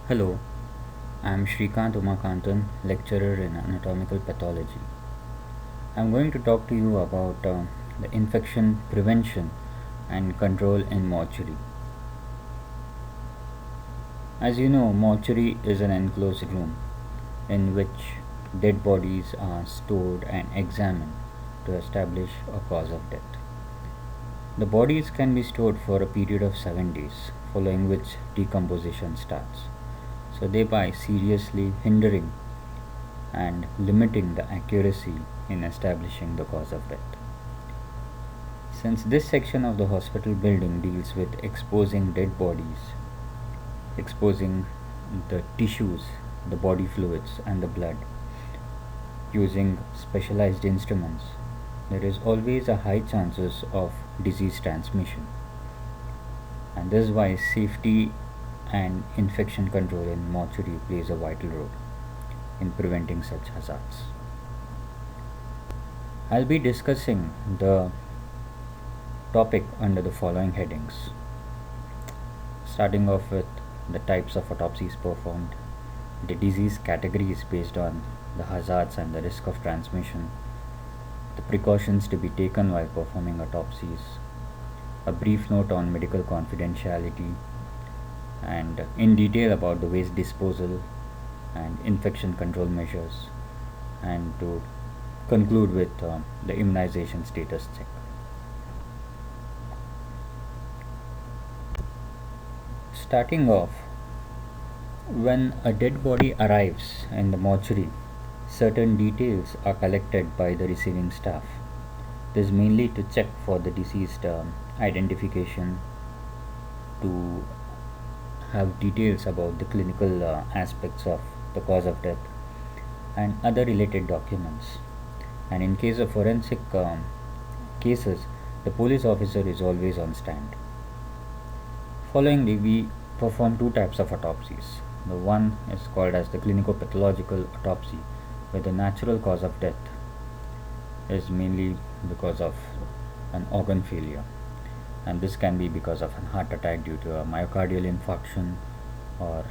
Hello, I am Shrikant Umakantan, lecturer in anatomical pathology. I am going to talk to you about the infection prevention and control in mortuary. As you know, mortuary is an enclosed room in which dead bodies are stored and examined to establish a cause of death. The bodies can be stored for a period of 7 days, following which decomposition starts, so thereby seriously hindering and limiting the accuracy in establishing the cause of death. Since this section of the hospital building deals with exposing dead bodies, exposing the tissues, the body fluids, and the blood using specialized instruments, there is always a high chances of disease transmission. And this is why safety and infection control in mortuary plays a vital role in preventing such hazards. I'll be discussing the topic under the following headings, starting off with the types of autopsies performed, the disease categories based on the hazards and the risk of transmission, the precautions to be taken while performing autopsies, a brief note on medical confidentiality, and in detail about the waste disposal and infection control measures, and to conclude with the immunization status check. Starting off, when a dead body arrives in the mortuary, certain details are collected by the receiving staff. This is mainly to check for the deceased identification, to have details about the clinical aspects of the cause of death, and other related documents. And in case of forensic cases, the police officer is always on stand. Followingly, we perform two types of autopsies. The one is called as the clinico-pathological autopsy, where the natural cause of death is mainly because of an organ failure, and this can be because of a heart attack due to a myocardial infarction, or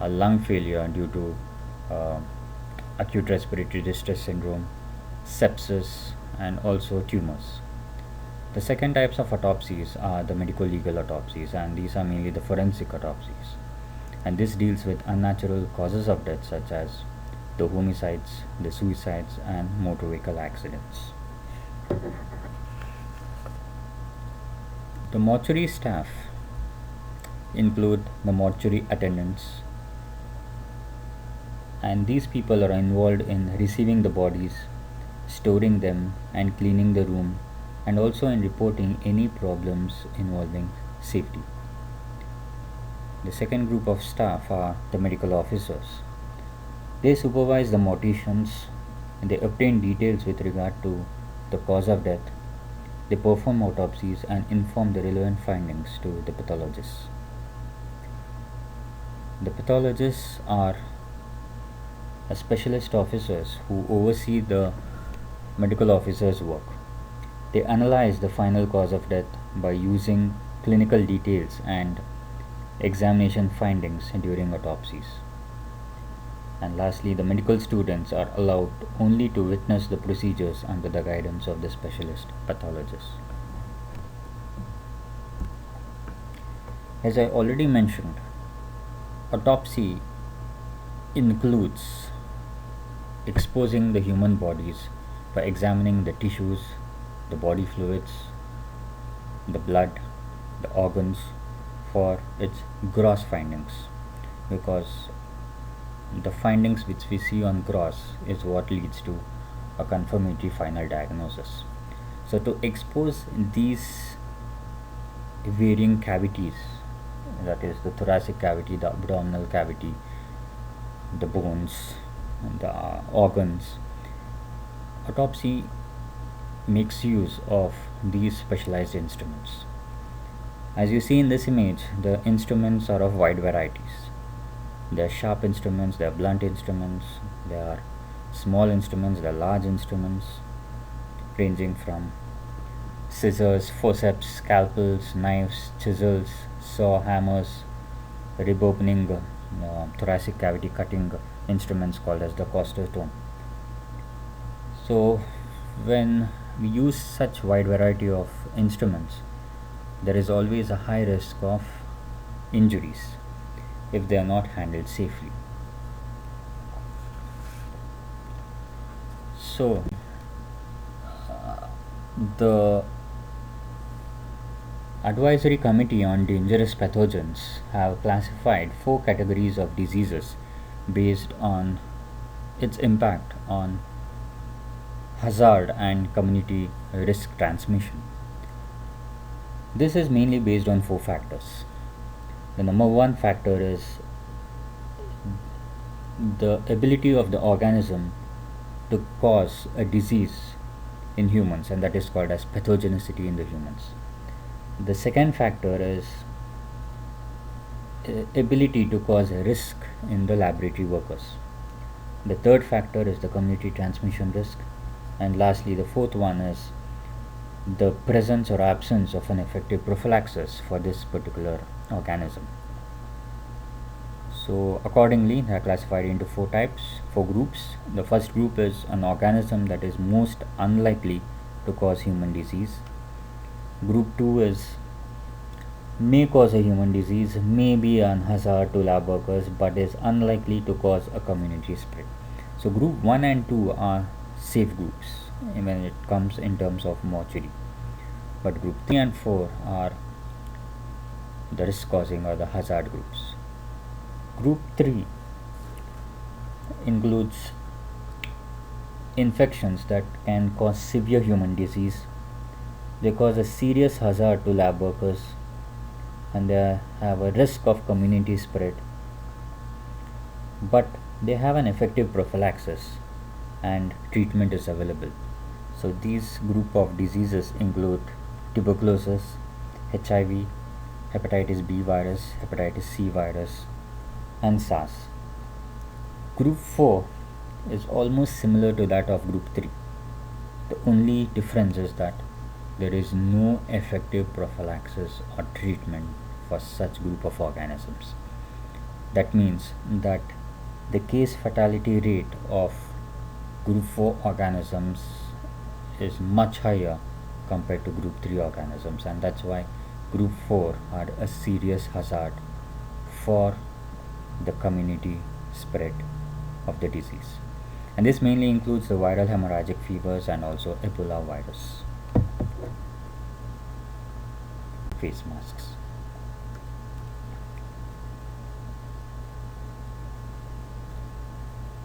a lung failure due to acute respiratory distress syndrome, sepsis, and also tumors. The second types of autopsies are the medical legal autopsies, and these are mainly the forensic autopsies. And this deals with unnatural causes of death such as the homicides, the suicides, and motor vehicle accidents. The mortuary staff include the mortuary attendants, and these people are involved in receiving the bodies, storing them, and cleaning the room, and also in reporting any problems involving safety. The second group of staff are the medical officers. They supervise the morticians, and they obtain details with regard to the cause of death. They perform autopsies and inform the relevant findings to the pathologists. The pathologists are specialist officers who oversee the medical officer's work. They analyze the final cause of death by using clinical details and examination findings during autopsies. And lastly, the medical students are allowed only to witness the procedures under the guidance of the specialist pathologists. As I already mentioned, autopsy includes exposing the human bodies by examining the tissues, the body fluids, the blood, the organs for its gross findings, because the findings which we see on gross is what leads to a confirmatory final diagnosis. So to expose these varying cavities, that is the thoracic cavity, the abdominal cavity, the bones, and the organs, autopsy makes use of these specialized instruments. As you see in this image, the instruments are of wide varieties. There are sharp instruments, there are blunt instruments, there are small instruments, there are large instruments, ranging from scissors, forceps, scalpels, knives, chisels, saw, hammers, rib opening, thoracic cavity cutting instruments called as the costotome. So when we use such wide variety of instruments, there is always a high risk of injuries if they are not handled safely. So the Advisory Committee on Dangerous Pathogens have classified 4 categories of diseases based on its impact on hazard and community risk transmission. This is mainly based on 4 factors. The number 1 factor is the ability of the organism to cause a disease in humans, and that is called as pathogenicity in the humans. The second factor is ability to cause a risk in the laboratory workers. The third factor is the community transmission risk, and lastly the fourth one is the presence or absence of an effective prophylaxis for this particular organism. So accordingly they are classified into 4 groups. The first group is an organism that is most unlikely to cause human disease. Group 2 is may cause a human disease, may be an hazard to lab workers, but is unlikely to cause a community spread. So group 1 and 2 are safe groups when it comes in terms of mortuary, but group 3 and 4 are the risk causing or the hazard groups. Group 3 includes infections that can cause severe human disease. They cause a serious hazard to lab workers and they have a risk of community spread, but they have an effective prophylaxis and treatment is available. So these group of diseases include tuberculosis, HIV, hepatitis B virus, hepatitis C virus, and SARS. Group 4 is almost similar to that of group 3. The only difference is that there is no effective prophylaxis or treatment for such group of organisms. That means that the case fatality rate of group 4 organisms is much higher compared to group 3 organisms, and that's why group 4 are a serious hazard for the community spread of the disease. And this mainly includes the viral hemorrhagic fevers and also Ebola virus. Face masks.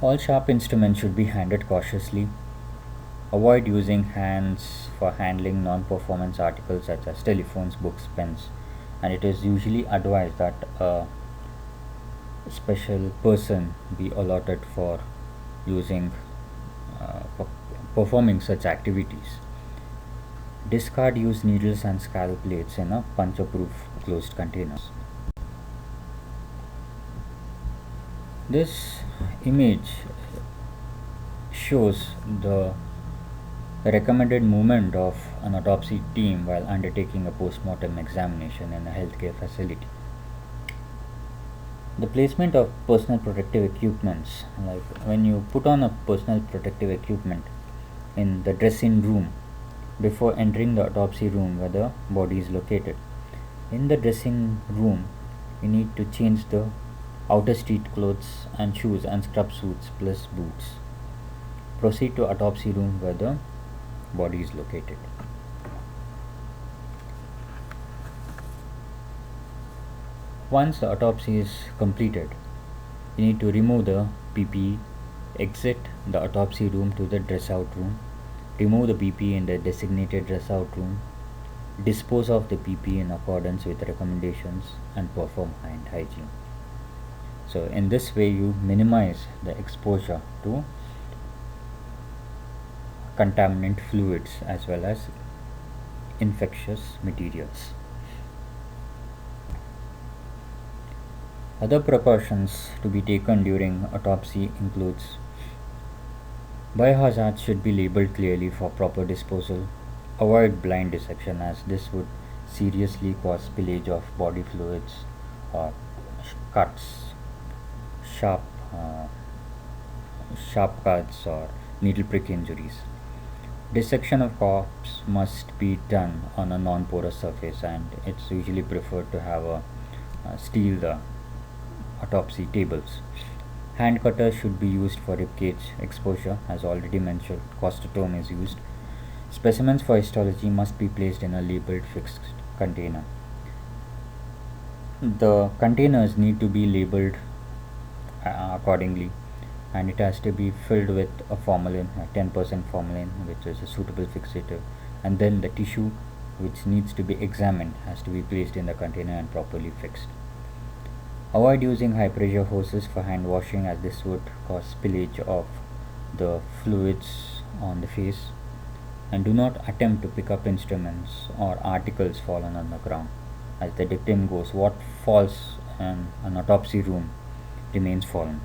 All sharp instruments should be handled cautiously. Avoid using hands for handling non-performance articles such as telephones, books, pens, and it is usually advised that a special person be allotted for using for performing such activities. Discard used needles and scalpel plates in a puncture-proof closed containers. This image shows the recommended movement of an autopsy team while undertaking a post-mortem examination in a healthcare facility. The placement of personal protective equipments, like when you put on a personal protective equipment in the dressing room before entering the autopsy room where the body is located. In the dressing room, you need to change the outer street clothes and shoes and scrub suits plus boots. Proceed to autopsy room where the body is located. Once the autopsy is completed, you need to remove the PPE, exit the autopsy room to the dress out room, remove the PPE in the designated dress out room, dispose of the PPE in accordance with recommendations, and perform hand hygiene. So in this way you minimize the exposure to contaminant fluids as well as infectious materials. Other precautions to be taken during autopsy includes biohazards should be labeled clearly for proper disposal. Avoid blind dissection as this would seriously cause spillage of body fluids or cuts, sharp, uh, sharp cuts, or needle prick injuries. Dissection of corpse must be done on a non-porous surface, and it's usually preferred to have steel autopsy tables. Hand cutters should be used for ribcage exposure, as already mentioned. Costotome is used. Specimens for histology must be placed in a labeled fixed container. The containers need to be labeled accordingly, and it has to be filled with a formalin, 10% formalin, which is a suitable fixative, and then the tissue which needs to be examined has to be placed in the container and properly fixed. Avoid using high pressure hoses for hand washing, as this would cause spillage of the fluids on the face, and do not attempt to pick up instruments or articles fallen on the ground. As the dictum goes, what falls in an autopsy room remains fallen.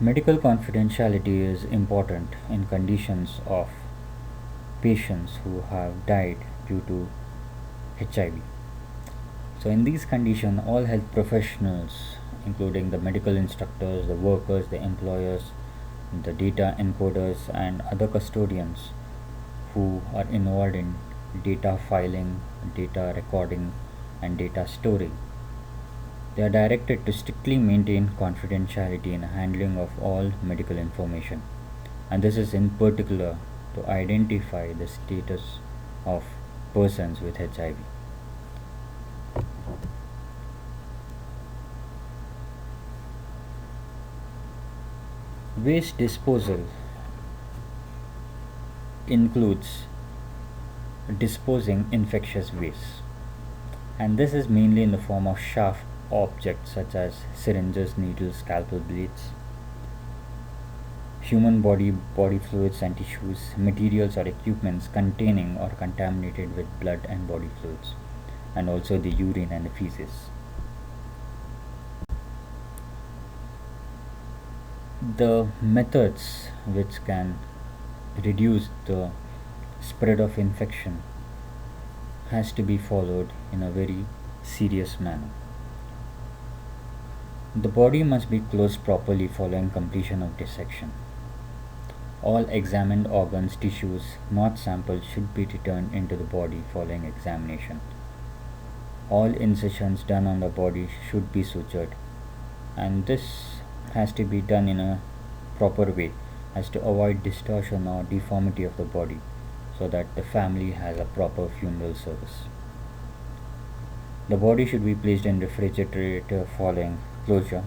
Medical confidentiality is important in conditions of patients who have died due to HIV. So, in these conditions, all health professionals, including the medical instructors, the workers, the employers, the data encoders, and other custodians who are involved in data filing, data recording, and data storing, they are directed to strictly maintain confidentiality in handling of all medical information, and this is in particular to identify the status of persons with HIV. Waste disposal includes disposing infectious waste, and this is mainly in the form of sharp objects such as syringes, needles, scalpel blades, human body fluids and tissues, materials or equipments containing or contaminated with blood and body fluids, and also the urine and the feces. The methods which can reduce the spread of infection has to be followed in a very serious manner. The body must be closed properly following completion of dissection. All examined organs, tissues not sampled should be returned into the body following examination. All incisions done on the body should be sutured, and this has to be done in a proper way as to avoid distortion or deformity of the body, so that the family has a proper funeral service. The body should be placed in refrigerator following closure.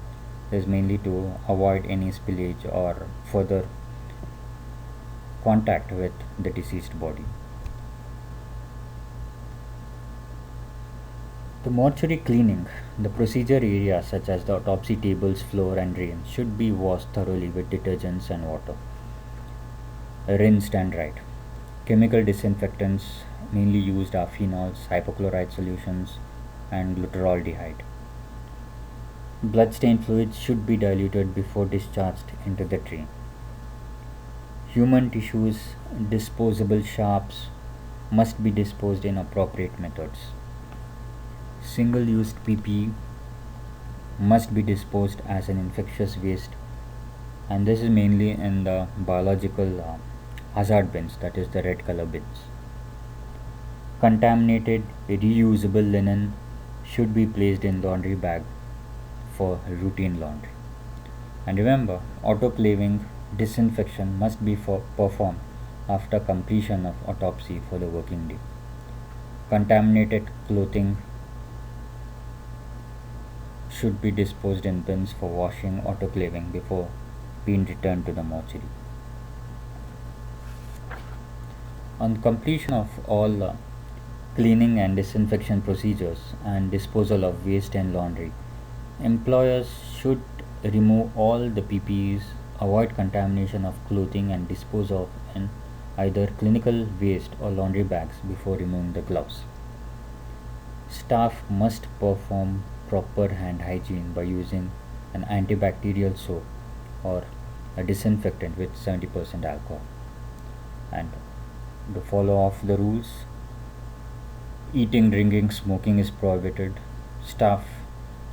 This is mainly to avoid any spillage or further contact with the deceased body. The mortuary cleaning, the procedure areas such as the autopsy tables, floor, and drains should be washed thoroughly with detergents and water, rinsed and dried. Chemical disinfectants mainly used are phenols, hypochlorite solutions, and glutaraldehyde. Blood-stained fluids should be diluted before discharged into the drain. Human tissues, disposable sharps must be disposed in appropriate methods. Single-use PPE must be disposed as an infectious waste, and this is mainly in the biological hazard bins, that is the red color bins. Contaminated reusable linen should be placed in laundry bag for routine laundry. And remember, autoclaving disinfection must be performed after completion of autopsy for the working day. Contaminated clothing should be disposed in bins for washing, autoclaving before being returned to the mortuary. On completion of all cleaning and disinfection procedures and disposal of waste and laundry, employers should remove all the PPEs, avoid contamination of clothing, and dispose of in either clinical waste or laundry bags before removing the gloves. Staff must perform proper hand hygiene by using an antibacterial soap or a disinfectant with 70% alcohol, and to follow off the rules, Eating, drinking, smoking is prohibited. Staff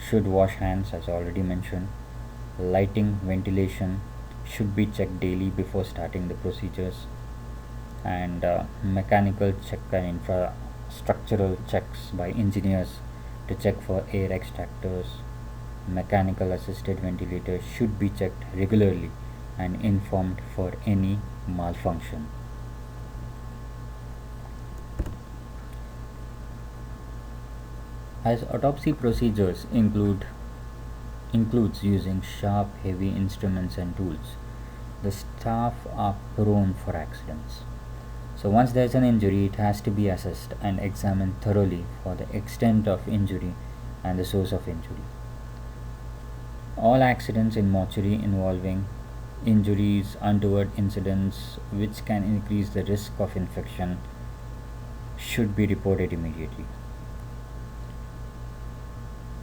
should wash hands, as already mentioned. Lighting, ventilation should be checked daily before starting the procedures. And mechanical check and infrastructural checks by engineers to check for air extractors. Mechanical assisted ventilators should be checked regularly and informed for any malfunction. As autopsy procedures includes using sharp, heavy instruments and tools, the staff are prone for accidents. So once there's an injury, it has to be assessed and examined thoroughly for the extent of injury and the source of injury. All accidents in mortuary involving injuries, untoward incidents which can increase the risk of infection should be reported immediately.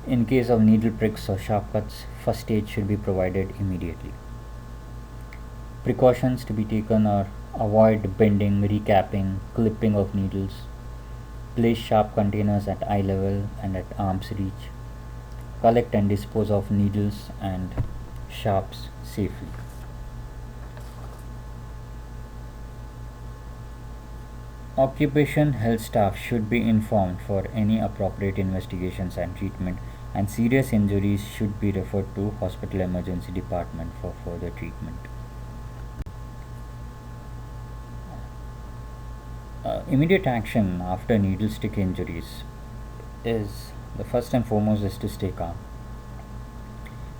In case of needle pricks or sharp cuts, first aid should be provided immediately. Precautions to be taken are avoid bending, recapping, clipping of needles, place sharp containers at eye level and at arm's reach, collect and dispose of needles and sharps safely. Occupation health staff should be informed for any appropriate investigations and treatment, and serious injuries should be referred to hospital emergency department for further treatment. Immediate action after needle stick injuries is the first and foremost is to stay calm.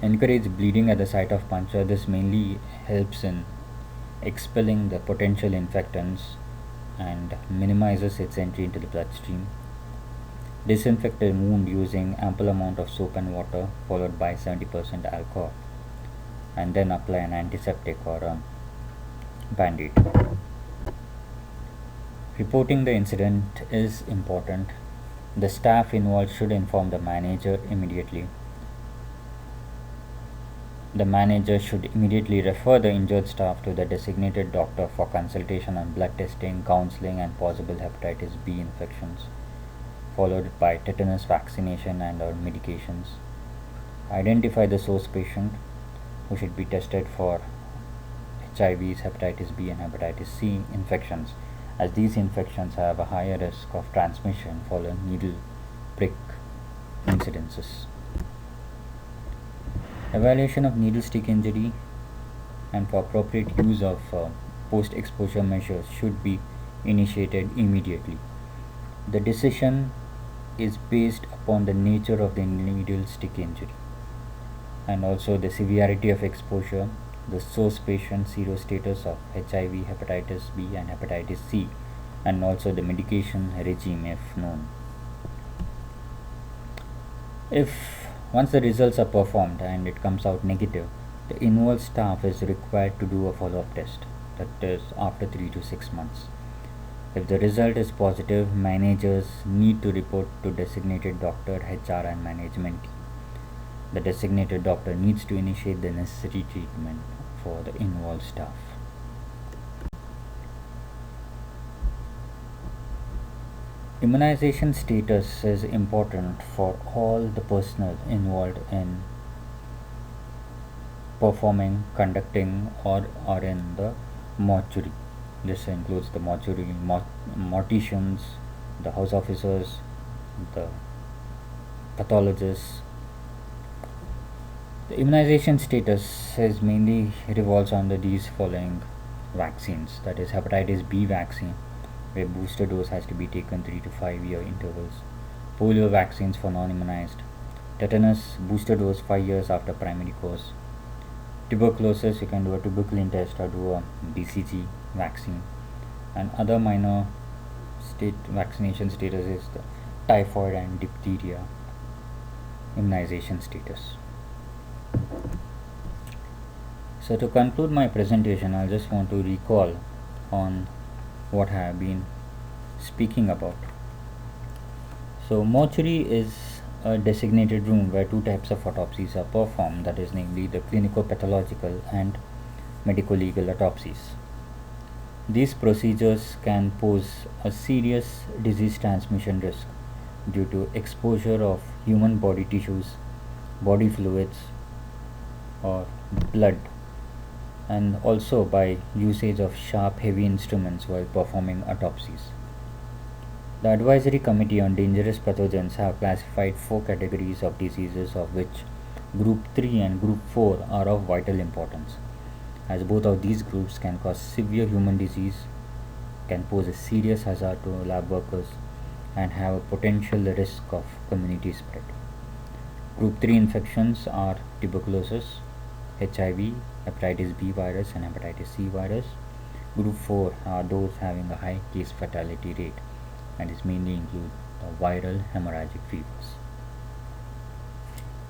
Encourage bleeding at the site of puncture. This mainly helps in expelling the potential infectants and minimizes its entry into the bloodstream. Disinfect the wound using ample amount of soap and water followed by 70% alcohol, and then apply an antiseptic or a band-aid. Reporting the incident is important. The staff involved should inform the manager immediately. The manager should immediately refer the injured staff to the designated doctor for consultation on blood testing, counseling, and possible hepatitis B infections, followed by tetanus vaccination and or medications. Identify the source patient who should be tested for HIVs, hepatitis B, and hepatitis C infections, as these infections have a higher risk of transmission following needle prick incidences. Evaluation of needle stick injury and for appropriate use of post exposure measures should be initiated immediately. The decision is based upon the nature of the needle stick injury and also the severity of exposure, the source patient serostatus of HIV, hepatitis B, and hepatitis C, and also the medication regime if known. If once the results are performed and it comes out negative, the involved staff is required to do a follow-up test, that is after 3 to 6 months. If the result is positive, managers need to report to designated doctor, HR, and management team. The designated doctor needs to initiate the necessary treatment for the involved staff. Immunization status is important for all the personnel involved in performing, conducting, or are in the mortuary. This includes the mortuary morticians, the house officers, the pathologists. The immunization status is mainly revolves under these following vaccines, that is hepatitis B vaccine, where booster dose has to be taken 3 to 5 year intervals, polio vaccines for non-immunized, tetanus booster dose 5 years after primary course, tuberculosis you can do a tuberculin test or do a BCG vaccine, and other minor state vaccination status is the typhoid and diphtheria immunization status. So to conclude my presentation, I just want to recall on what I have been speaking about. So mortuary is a designated room where two types of autopsies are performed, that is namely the clinico-pathological and medico-legal autopsies. These procedures can pose a serious disease transmission risk due to exposure of human body tissues, body fluids, or blood, and also by usage of sharp, heavy instruments while performing autopsies. The Advisory Committee on Dangerous Pathogens have classified four categories of diseases, of which Group 3 and Group 4 are of vital importance, as both of these groups can cause severe human disease, can pose a serious hazard to lab workers, and have a potential risk of community spread. Group 3 infections are tuberculosis, HIV, hepatitis B virus, and hepatitis C virus. Group 4 are those having a high case fatality rate, and is mainly include the viral hemorrhagic fevers.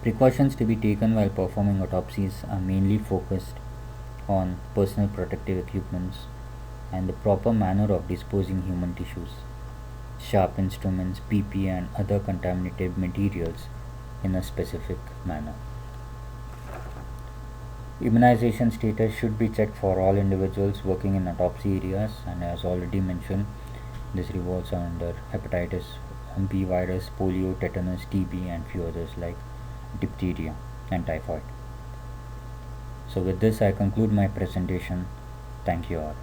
Precautions to be taken while performing autopsies are mainly focused on personal protective equipments and the proper manner of disposing human tissues, sharp instruments, PP, and other contaminated materials in a specific manner. Immunization status should be checked for all individuals working in autopsy areas, and as already mentioned, this revolves under hepatitis B virus, polio, tetanus, TB, and few others like diphtheria and typhoid. So with this I conclude my presentation. Thank you all.